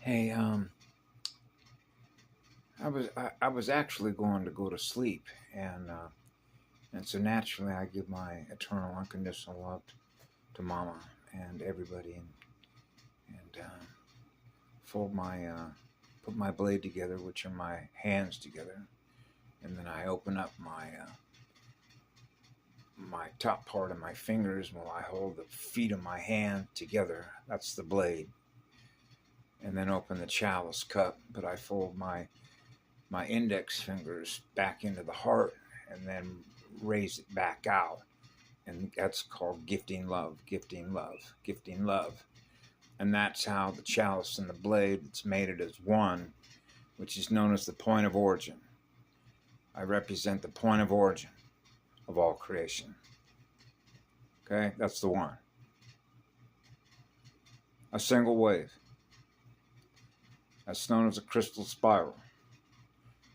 Hey, I was actually going to go to sleep, and so naturally I give my eternal unconditional love to Mama and everybody, and fold my put my blade together, which are my hands together, and then I open up my top part of my fingers while I hold the feet of my hand together. That's the blade, and then open the chalice cup, but I fold my index fingers back into the heart and then raise it back out. And that's called gifting love, gifting love, gifting love. And that's how the chalice and the blade, it's mated as one, which is known as the point of origin. I represent the point of origin of all creation. Okay, that's the one. A single wave. That's known as a crystal spiral.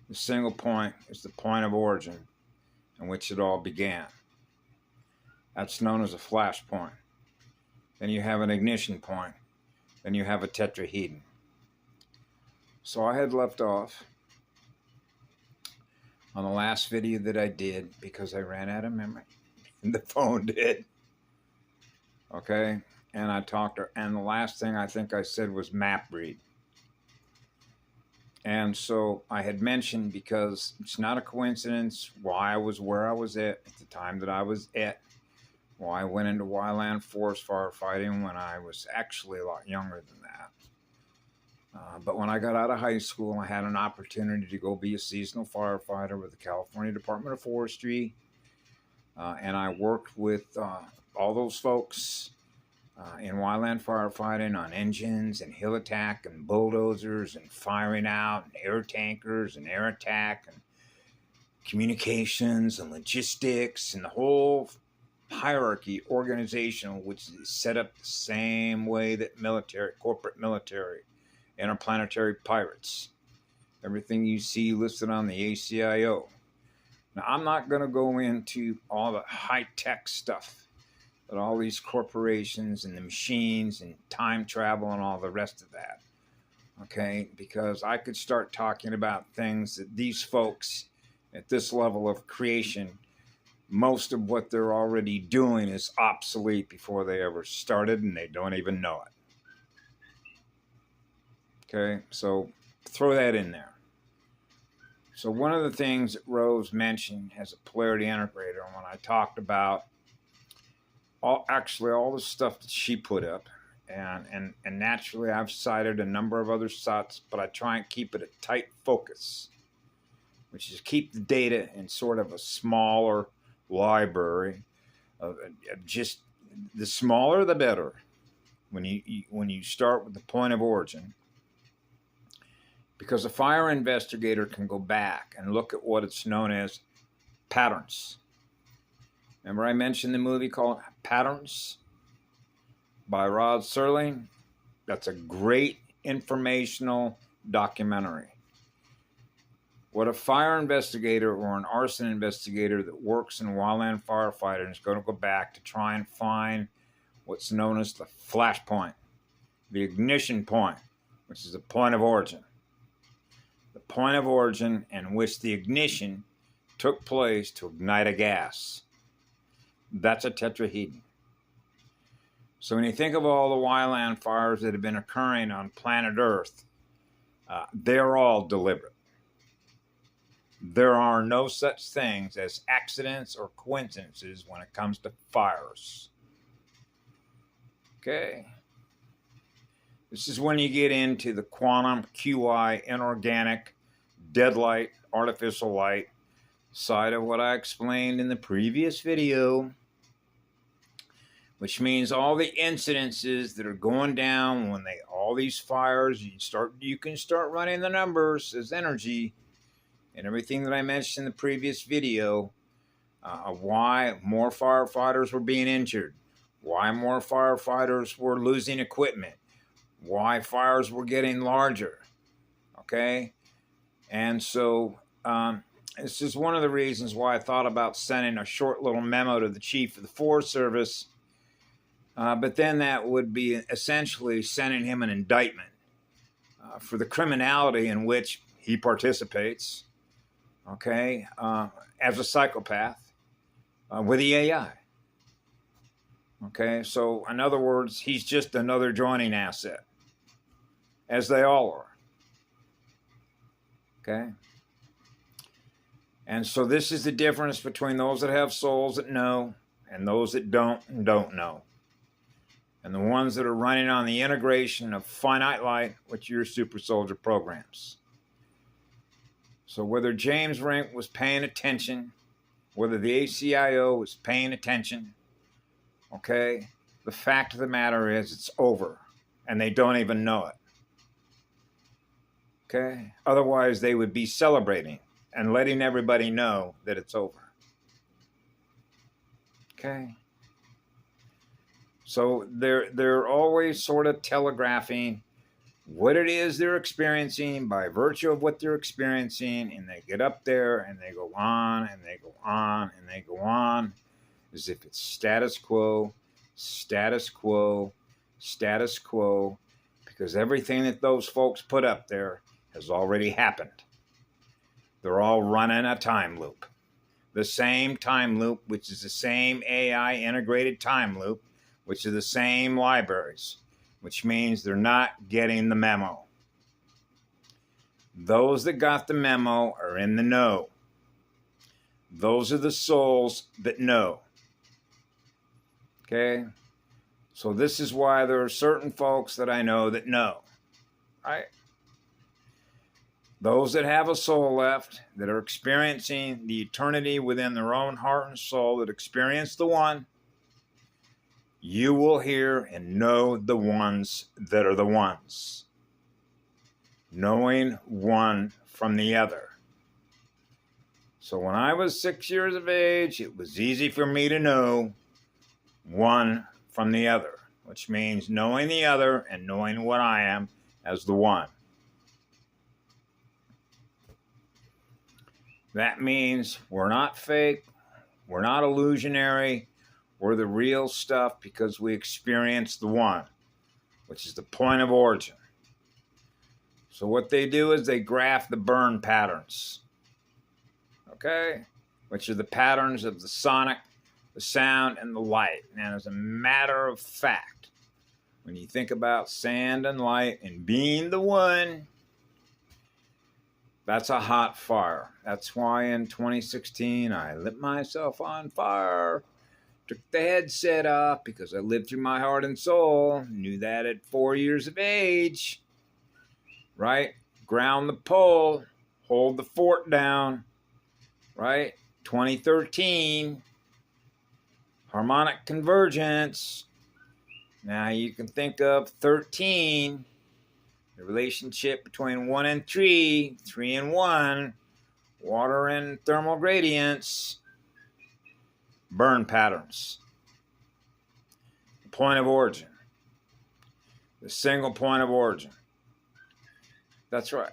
The single point is the point of origin in which it all began. That's known as a flashpoint. Then you have an ignition point. Then you have a tetrahedron. So I had left off on the last video that I did because I ran out of memory. And the phone did. Okay? And I talked, and the last thing I think I said was map read. And so I had mentioned, because it's not a coincidence why I was where I was at the time that I was at, why I went into wildland forest firefighting when I was actually a lot younger than that. But when I got out of high school, I had an opportunity to go be a seasonal firefighter with the California Department of Forestry. And I worked with all those folks in wildland firefighting on engines and hill attack and bulldozers and firing out and air tankers and air attack and communications and logistics and the whole hierarchy organizational, which is set up the same way that corporate military, interplanetary pirates, everything you see listed on the ACIO. Now, I'm not going to go into all the high-tech stuff but all these corporations and the machines and time travel and all the rest of that, okay? Because I could start talking about things that these folks at this level of creation, most of what they're already doing is obsolete before they ever started, and they don't even know it. Okay, so throw that in there. So one of the things that Rose mentioned as a polarity integrator, when I talked about all the stuff that she put up, and naturally I've cited a number of other sites, but I try and keep it a tight focus, which is keep the data in sort of a smaller library. Just the smaller the better when you start with the point of origin, because a fire investigator can go back and look at what it's known as patterns. Remember I mentioned the movie called Patterns by Rod Serling? That's a great informational documentary. What a fire investigator or an arson investigator that works in wildland firefighting is going to go back to try and find what's known as the flashpoint, the ignition point, which is the point of origin. The point of origin in which the ignition took place to ignite a gas. That's a tetrahedron. So when you think of all the wildland fires that have been occurring on planet Earth, they're all deliberate. There are no such things as accidents or coincidences when it comes to fires. Okay? This is when you get into the quantum, QI, inorganic, deadlight, artificial light side of what I explained in the previous video, which means all the incidences that are going down when all these fires, you can start running the numbers as energy and everything that I mentioned in the previous video of why more firefighters were being injured, why more firefighters were losing equipment, why fires were getting larger, okay? And so this is one of the reasons why I thought about sending a short little memo to the Chief of the Forest Service, but then that would be essentially sending him an indictment for the criminality in which he participates, okay, as a psychopath with the AI. Okay, so in other words, he's just another joining asset, as they all are. Okay? And so this is the difference between those that have souls that know and those that don't and don't know. And the ones that are running on the integration of finite light with your super soldier programs. So whether James Rink was paying attention, whether the ACIO was paying attention, okay, the fact of the matter is it's over, and they don't even know it. Okay? Otherwise, they would be celebrating and letting everybody know that it's over. Okay? So they're always sort of telegraphing what it is they're experiencing by virtue of what they're experiencing, and they get up there and they go on and they go on and they go on as if it's status quo, status quo, status quo, because everything that those folks put up there has already happened. They're all running a time loop. The same time loop, which is the same AI integrated time loop, which are the same libraries, which means they're not getting the memo. Those that got the memo are in the know. Those are the souls that know. Okay? So this is why there are certain folks that I know that know. Right? Those that have a soul left, that are experiencing the eternity within their own heart and soul, that experience the one, you will hear and know the ones that are the ones. Knowing one from the other. So when I was 6 years of age, it was easy for me to know one from the other, which means knowing the other and knowing what I am as the one. That means we're not fake, we're not illusionary, we're the real stuff because we experience the one, which is the point of origin. So what they do is they graph the burn patterns, okay, which are the patterns of the sonic, the sound, and the light. And as a matter of fact, when you think about sand and light and being the one, that's a hot fire. That's why in 2016, I lit myself on fire, took the headset off because I lived through my heart and soul, knew that at 4 years of age, right? Ground the pole, hold the fort down, right? 2013, harmonic convergence. Now you can think of 13, the relationship between 1 and 3, 3 and 1, water and thermal gradients, burn patterns, the point of origin, the single point of origin. That's right.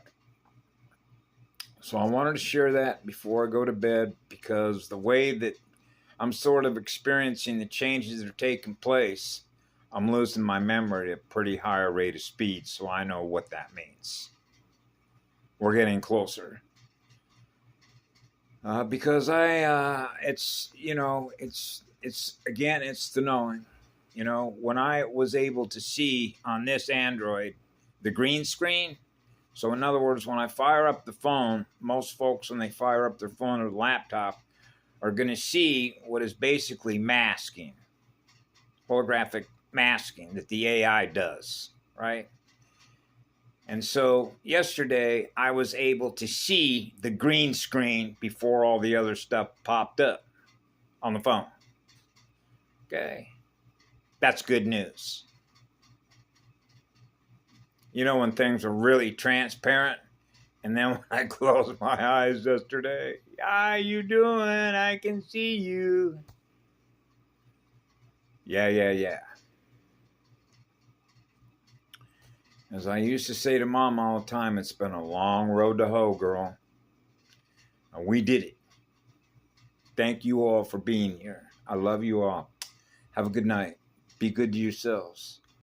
So I wanted to share that before I go to bed, because the way that I'm sort of experiencing the changes that are taking place, I'm losing my memory at a pretty high rate of speed, so I know what that means. We're getting closer. Because it's the knowing. You know, when I was able to see on this Android the green screen, so in other words, when I fire up the phone, most folks, when they fire up their phone or laptop, are going to see what is basically masking, holographic masking that the AI does, right? And so yesterday, I was able to see the green screen before all the other stuff popped up on the phone. Okay? That's good news. You know, when things are really transparent, and then when I closed my eyes yesterday, how you doing? I can see you. Yeah. As I used to say to Mom all the time, it's been a long road to hoe, girl. And we did it. Thank you all for being here. I love you all. Have a good night. Be good to yourselves.